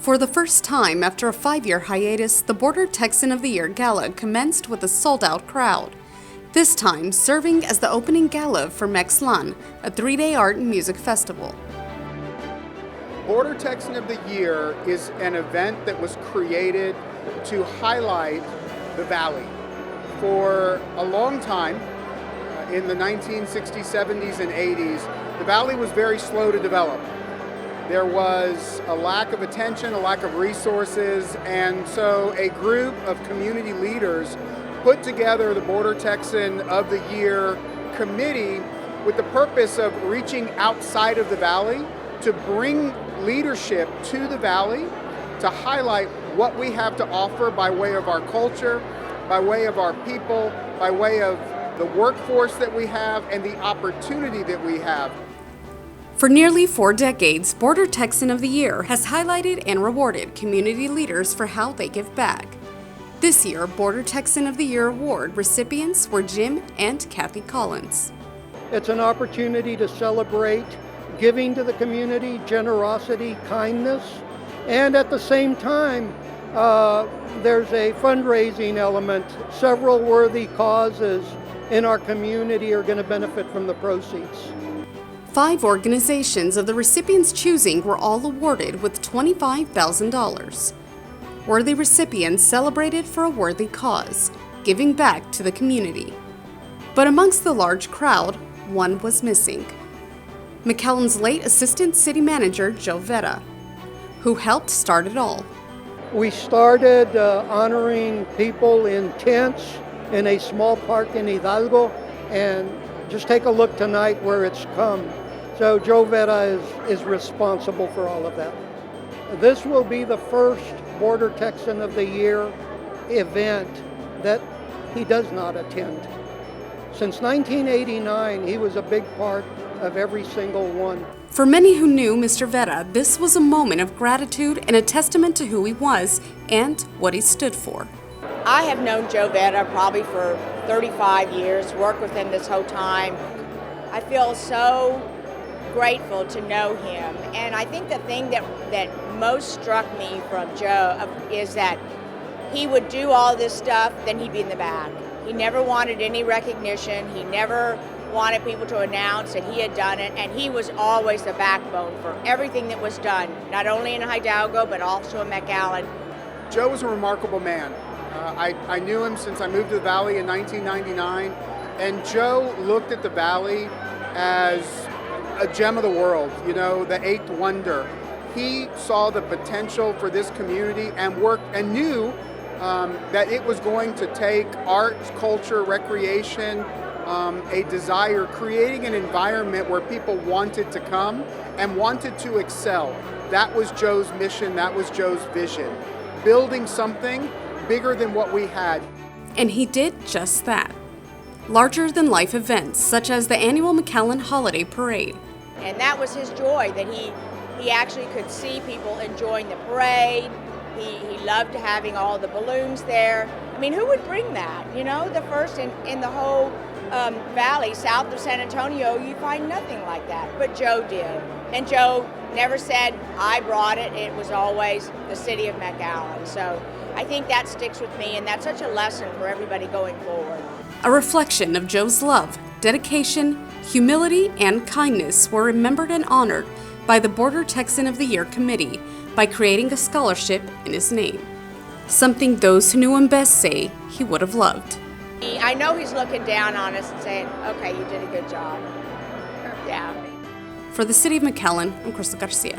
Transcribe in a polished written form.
For the first time after a 5-year hiatus, the Border Texan of the Year Gala commenced with a sold-out crowd. This time serving as the opening gala for McAllen, a 3-day art and music festival. Border Texan of the Year is an event that was created to highlight the Valley. For a long time, in the 1960s, 70s, and 80s, the Valley was very slow to develop. There was a lack of attention, a lack of resources, and so a group of community leaders put together the Border Texan of the Year committee with the purpose of reaching outside of the Valley to bring leadership to the Valley, to highlight what we have to offer by way of our culture, by way of our people, by way of the workforce that we have, and the opportunity that we have. For nearly 4 decades, Border Texan of the Year has highlighted and rewarded community leaders for how they give back. This year, Border Texan of the Year Award recipients were Jim and Kathy Collins. It's an opportunity to celebrate giving to the community, generosity, kindness, and at the same time, there's a fundraising element. Several worthy causes in our community are going to benefit from the proceeds. 5 organizations of the recipients' choosing were all awarded with $25,000. Worthy recipients celebrated for a worthy cause, giving back to the community. But amongst the large crowd, one was missing. McAllen's late Assistant City Manager, Joe Vera, who helped start it all. We started honoring people in tents in a small park in Hidalgo, and just take a look tonight where it's come. So Joe Vera is responsible for all of that. This will be the first Border Texan of the Year event that he does not attend. Since 1989, he was a big part of every single one. For many who knew Mr. Vera, this was a moment of gratitude and a testament to who he was and what he stood for. I have known Joe Vera probably for 35 years, worked with him this whole time. I feel so grateful to know him, and I think the thing that most struck me from Joe is that he would do all this stuff, then he'd be in the back. He never wanted any recognition. He never wanted people to announce that he had done it, and he was always the backbone for everything that was done, not only in Hidalgo, but also in McAllen. Joe was a remarkable man. I knew him since I moved to the Valley in 1999, and Joe looked at the Valley as a gem of the world, you know, the 8th wonder. He saw the potential for this community and worked and knew that it was going to take arts, culture, recreation, a desire, creating an environment where people wanted to come and wanted to excel. That was Joe's mission, that was Joe's vision. Building something bigger than what we had. And he did just that. Larger-than-life events such as the annual McAllen Holiday Parade. And that was his joy, that he actually could see people enjoying the parade. He loved having all the balloons there. I mean, who would bring that? You know, the first in the whole valley south of San Antonio, you find nothing like that. But Joe did. And Joe never said, I brought it. It was always the city of McAllen. So I think that sticks with me, and that's such a lesson for everybody going forward. A reflection of Joe's love, dedication, humility, and kindness were remembered and honored by the Border Texan of the Year Committee by creating a scholarship in his name. Something those who knew him best say he would have loved. I know he's looking down on us and saying, okay, you did a good job. Yeah. For the City of McAllen, I'm Crystal Garcia.